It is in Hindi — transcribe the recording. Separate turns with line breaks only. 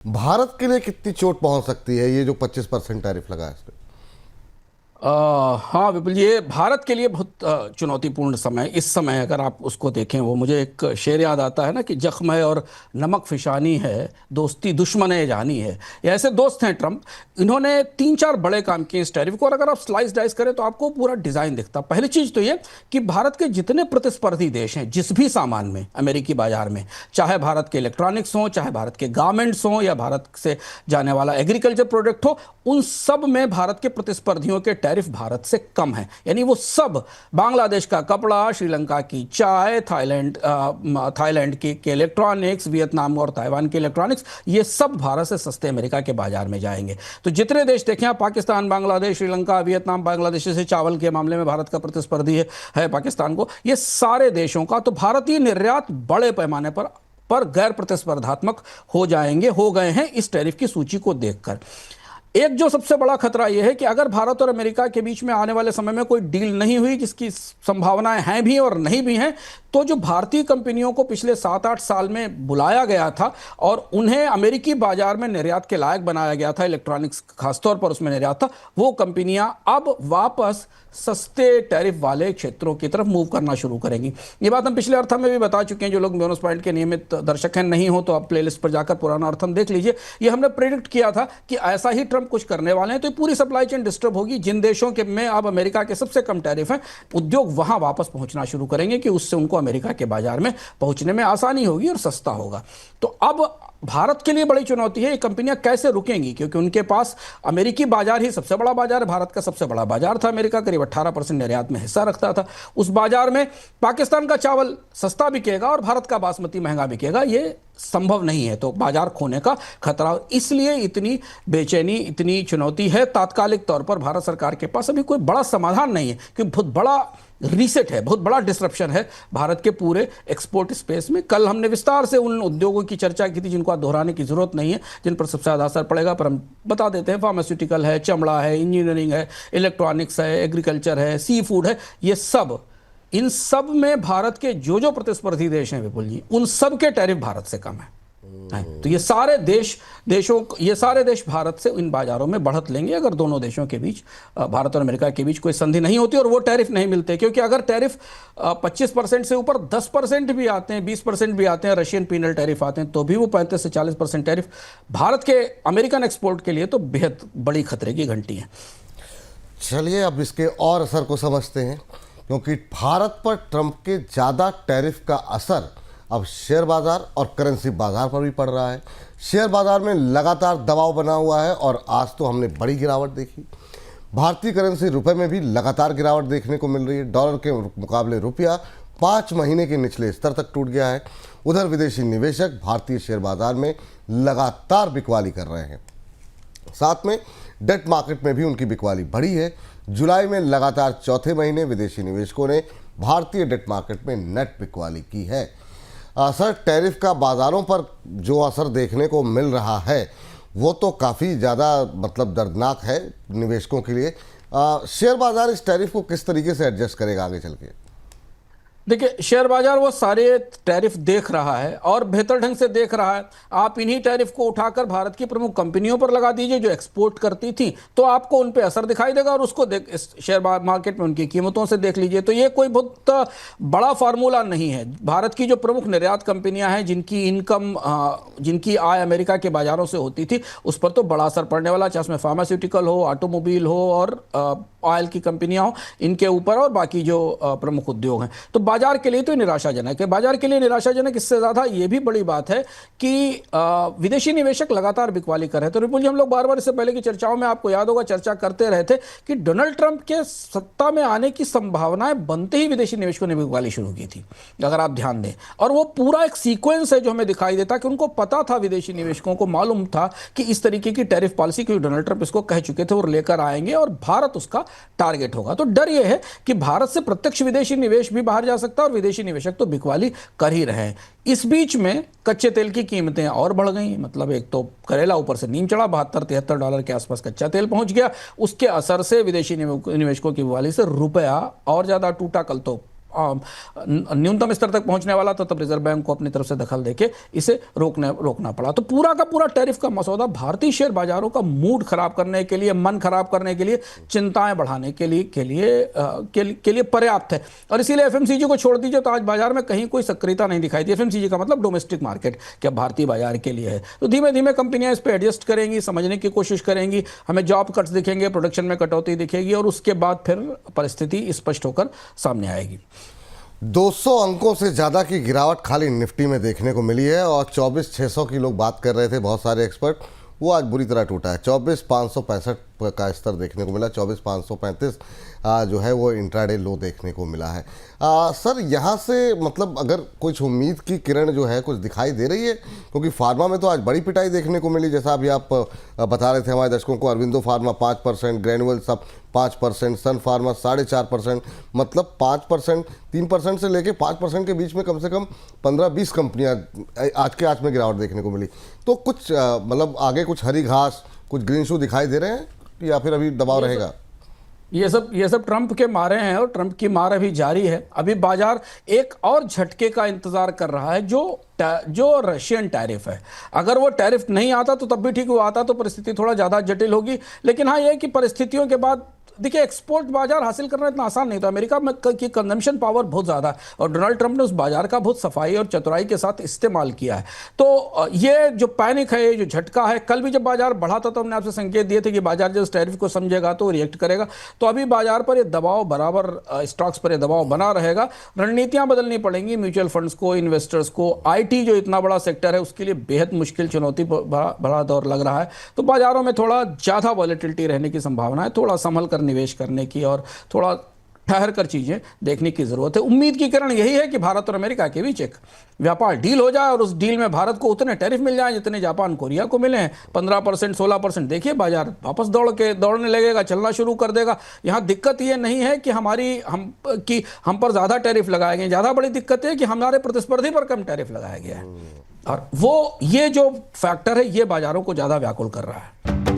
भारत के लिए कितनी चोट पहुंच सकती है ये जो 25% टैरिफ लगा है इस पे?
हाँ विपुल जी, ये भारत के लिए बहुत चुनौतीपूर्ण समय। इस समय अगर आप उसको देखें, वो मुझे एक शेर याद आता है ना कि जख्म है और नमक फिशानी है, दोस्ती दुश्मन है जानी है। ये ऐसे दोस्त हैं ट्रंप। इन्होंने तीन चार बड़े काम किए इस टैरिफ को, और अगर आप स्लाइस डाइस करें तो आपको पूरा डिज़ाइन दिखता। पहली चीज़ तो ये कि भारत के जितने प्रतिस्पर्धी देश हैं जिस भी सामान में अमेरिकी बाजार में, चाहे भारत के इलेक्ट्रॉनिक्स हों, चाहे भारत के गारमेंट्स हों, या भारत से जाने वाला एग्रीकल्चर प्रोडक्ट हो, उन सब में भारत के प्रतिस्पर्धियों के टैरिफ भारत से कम है। यानी वो सब, बांग्लादेश का कपड़ा, श्रीलंका की चाय, थाईलैंड के इलेक्ट्रॉनिक्स, वियतनाम और ताइवान के इलेक्ट्रॉनिक्स, ये सब भारत से सस्ते अमेरिका के बाजार में जाएंगे। तो जितने देश देखें आप, पाकिस्तान, बांग्लादेश, श्रीलंका, वियतनाम, बांग्लादेश से चावल के मामले में भारत का प्रतिस्पर्धी है पाकिस्तान को, ये सारे देशों का तो भारतीय निर्यात बड़े पैमाने पर गैर प्रतिस्पर्धात्मक हो गए हैं इस टैरिफ की सूची को देखकर। एक जो सबसे बड़ा खतरा यह है कि अगर भारत और अमेरिका के बीच में आने वाले समय में कोई डील नहीं हुई, जिसकी संभावनाएं हैं भी और नहीं भी हैं, तो जो भारतीय कंपनियों को पिछले 7-8 साल में बुलाया गया था और उन्हें अमेरिकी बाजार में निर्यात के लायक बनाया गया था, इलेक्ट्रॉनिक्स खासतौर पर उसमें निर्यात था, वो कंपनियां अब वापस सस्ते टैरिफ वाले क्षेत्रों की तरफ मूव करना शुरू करेंगी। ये बात हम पिछले अर्थम में भी बता चुके हैं। जो लोग बोनस पॉइंट के नियमित दर्शक हैं, नहीं हो तो आप प्लेलिस्ट पर जाकर पुराना अर्थम देख लीजिए। ये हमने प्रेडिक्ट किया था कि ऐसा ही ट्रंप कुछ करने वाले हैं, तो पूरी सप्लाई चेन डिस्टर्ब होगी। जिन देशों के में अब अमेरिका के सबसे कम टैरिफ हैं, उद्योग वहां वापस पहुंचना शुरू करेंगे कि उससे उनको अमेरिका के बाजार में पहुंचने में आसानी होगी और सस्ता होगा। तो अब भारत के लिए बड़ी चुनौती है ये कंपनियां कैसे रुकेंगी, क्योंकि उनके पास अमेरिकी बाजार ही सबसे बड़ा बाजार है। भारत का सबसे बड़ा बाजार था अमेरिका, करीब 18% निर्यात में हिस्सा रखता था। उस बाजार में पाकिस्तान का चावल सस्ता बिकेगा और भारत का बासमती महंगा बिकेगा, ये संभव नहीं है। तो बाजार खोने का खतरा, इसलिए इतनी बेचैनी, इतनी चुनौती है। तात्कालिक तौर पर भारत सरकार के पास अभी कोई बड़ा समाधान नहीं है, क्योंकि बहुत बड़ा रीसेट है, बहुत बड़ा डिसरप्शन है भारत के पूरे एक्सपोर्ट स्पेस में। कल हमने विस्तार से उन उद्योगों की चर्चा की थी जिनको दोहराने की जरूरत नहीं है, जिन पर सबसे ज़्यादा असर पड़ेगा, पर हम बता देते हैं। फार्मास्यूटिकल है, चमड़ा है, इंजीनियरिंग है, इलेक्ट्रॉनिक्स है, एग्रीकल्चर है, सी फूड है, ये सब, इन सब में भारत के जो प्रतिस्पर्धी देश हैं विपुल जी, उन सब के टैरिफ भारत से कम है। तो ये सारे देश भारत से इन बाजारों में बढ़त लेंगे अगर दोनों देशों के बीच, भारत और अमेरिका के बीच कोई संधि नहीं होती और वो टैरिफ नहीं मिलते। क्योंकि अगर टैरिफ 25% से ऊपर 10% भी आते हैं, 20% भी आते हैं, रशियन पीनल टैरिफ आते हैं, तो भी वो 35 से 40% टैरिफ भारत के अमेरिकन एक्सपोर्ट के लिए तो बेहद बड़ी खतरे की घंटी है।
चलिए अब इसके और असर को समझते हैं, क्योंकि भारत पर ट्रंप के ज़्यादा टैरिफ का असर अब शेयर बाजार और करेंसी बाजार पर भी पड़ रहा है। शेयर बाजार में लगातार दबाव बना हुआ है और आज तो हमने बड़ी गिरावट देखी। भारतीय करेंसी रुपए में भी लगातार गिरावट देखने को मिल रही है। डॉलर के मुकाबले रुपया 5 महीने के निचले स्तर तक टूट गया है। उधर विदेशी निवेशक भारतीय शेयर बाजार में लगातार बिकवाली कर रहे हैं। साथ में डेट मार्केट में भी उनकी बिकवाली बढ़ी है। जुलाई में लगातार चौथे महीने विदेशी निवेशकों ने भारतीय डेट मार्केट में नेट बिकवाली की है। असर टैरिफ का बाज़ारों पर जो असर देखने को मिल रहा है वो तो काफ़ी ज़्यादा मतलब दर्दनाक है निवेशकों के लिए। शेयर बाज़ार इस टैरिफ को किस तरीके से एडजस्ट करेगा आगे चल के?
देखिए, शेयर बाजार वो सारे टैरिफ देख रहा है और बेहतर ढंग से देख रहा है। आप इन्हीं टैरिफ को उठाकर भारत की प्रमुख कंपनियों पर लगा दीजिए जो एक्सपोर्ट करती थी, तो आपको उन पे असर दिखाई देगा, और उसको इस शेयर मार्केट में उनकी कीमतों से देख लीजिए। तो ये कोई बहुत बड़ा फार्मूला नहीं है। भारत की जो प्रमुख निर्यात कंपनियां हैं, जिनकी इनकम, जिनकी आय अमेरिका के बाजारों से होती थी, उस पर तो बड़ा असर पड़ने वाला, चाहे उसमें फार्मास्यूटिकल हो, ऑटोमोबाइल हो और ऑयल की कंपनियां हो, इनके ऊपर, और बाकी जो प्रमुख उद्योग हैं। तो बाजार के लिए तो निराशाजनक है। बाजार के लिए निराशाजनक इससे ज़्यादा ये भी बड़ी बात है कि विदेशी निवेशक लगातार बिकवाली कर रहे थे। रिपुल जी, हम लोग बार बार इससे पहले की चर्चाओं में, आपको याद होगा, चर्चा करते रहे थे कि डोनाल्ड ट्रंप के सत्ता में आने की संभावनाएं बनते ही विदेशी निवेशकों ने बिकवाली शुरू की थी, अगर आप ध्यान दें। और वो पूरा एक सीक्वेंस है जो हमें दिखाई देता कि उनको पता था, विदेशी निवेशकों को मालूम था कि इस तरीके की टैरिफ पॉलिसी, क्योंकि डोनाल्ड ट्रंप इसको कह चुके थे, और लेकर आएंगे और भारत उसका टारगेट होगा। तो डर यह है कि भारत से प्रत्यक्ष विदेशी निवेश भी बाहर जा सकता है और विदेशी निवेशक तो बिकवाली कर ही रहे हैं। इस बीच में कच्चे तेल की कीमतें और बढ़ गई। मतलब एक तो करेला ऊपर से नीम चढ़ा, $72-73 के आसपास कच्चा तेल पहुंच गया। उसके असर से विदेशी निवेशकों की बिकवाली से रुपया और ज्यादा टूटा। कल तो न्यूनतम स्तर तक पहुंचने वाला था, तब रिजर्व बैंक को अपनी तरफ से दखल देके इसे रोकना पड़ा। तो पूरा का पूरा टैरिफ का मसौदा भारतीय शेयर बाजारों का मूड खराब करने के लिए, मन खराब करने के लिए, चिंताएं बढ़ाने के लिए पर्याप्त है। और इसीलिए एफएमसीजी को छोड़ दीजिए तो आज बाजार में कहीं कोई सक्रियता नहीं दिखाई दी। एफएमसीजी का मतलब डोमेस्टिक मार्केट, क्या भारतीय बाजार के लिए है। तो धीमे धीमे कंपनियां इस पर एडजस्ट करेंगी, समझने की कोशिश करेंगी, हमें जॉब कट्स दिखेंगे, प्रोडक्शन में कटौती दिखेगी और उसके बाद फिर परिस्थिति स्पष्ट होकर सामने आएगी।
200 अंकों से ज़्यादा की गिरावट खाली निफ्टी में देखने को मिली है और 24,600 की लोग बात कर रहे थे बहुत सारे एक्सपर्ट, वो आज बुरी तरह टूटा है। 24,565 का स्तर देखने को मिला, 24,535 जो है वो इंट्राडे लो देखने को मिला है। सर यहाँ से मतलब अगर कुछ उम्मीद की किरण जो है कुछ दिखाई दे रही है, क्योंकि फार्मा में तो आज बड़ी पिटाई देखने को मिली, जैसा अभी आप बता रहे थे हमारे दर्शकों को। अरविंदो फार्मा 5%, ग्रैनुअल सब 5%, सन फार्मा 4.5%, मतलब 5%, 3% से लेके 5% के बीच में कम से कम 15-20 कंपनियां आज में गिरावट देखने को मिली। तो कुछ मतलब आगे कुछ हरी घास, कुछ ग्रीन शू दिखाई दे रहे हैं या फिर अभी दबाव रहेगा?
ये सब ट्रंप के मारे हैं और ट्रंप की मार अभी जारी है। अभी बाजार एक और झटके का इंतजार कर रहा है जो रशियन टैरिफ है। अगर वो टैरिफ नहीं आता तो तब भी ठीक, वो आता तो परिस्थिति थोड़ा ज़्यादा जटिल होगी। लेकिन हाँ, ये कि परिस्थितियों के बाद देखिए, एक्सपोर्ट बाजार हासिल करना इतना आसान नहीं था। अमेरिका में की कंजम्पशन पावर बहुत ज़्यादा है और डोनाल्ड ट्रंप ने उस बाजार का बहुत सफाई और चतुराई के साथ इस्तेमाल किया है। तो ये जो पैनिक है, ये जो झटका है, कल भी जब बाजार बढ़ा था तो हमने आपसे संकेत दिए थे कि बाजार जब टैरिफ को समझेगा तो रिएक्ट करेगा। तो अभी बाजार पर ये दबाव बराबर, स्टॉक्स पर ये दबाव बना रहेगा। रणनीतियां बदलनी पड़ेंगी म्यूचुअल फंड्स को, इन्वेस्टर्स को। आईटी जो इतना बड़ा सेक्टर है उसके लिए बेहद मुश्किल, चुनौती भरा दौर लग रहा है। तो बाजारों में थोड़ा ज़्यादा वॉलेटिलिटी रहने की संभावना है, थोड़ा संभल कर निवेश करने की और थोड़ा ठहर कर चीजें देखने की जरूरत है। उम्मीद की किरण यही है कि भारत और अमेरिका के बीच एक व्यापार डील हो जाए और उस डील में भारत को उतने टैरिफ मिल जाए जितने जापान कोरिया को मिले हैं, 15%, 16%। देखिए बाजार वापस दौड़ने लगेगा, चलना शुरू कर देगा। यहाँ दिक्कत ये नहीं है कि हम पर ज्यादा टैरिफ लगाए गए, ज्यादा बड़ी दिक्कत है कि हमारे प्रतिस्पर्धी पर कम टैरिफ लगाया गया है। और ये जो फैक्टर है ये बाजारों को ज्यादा व्याकुल कर रहा है।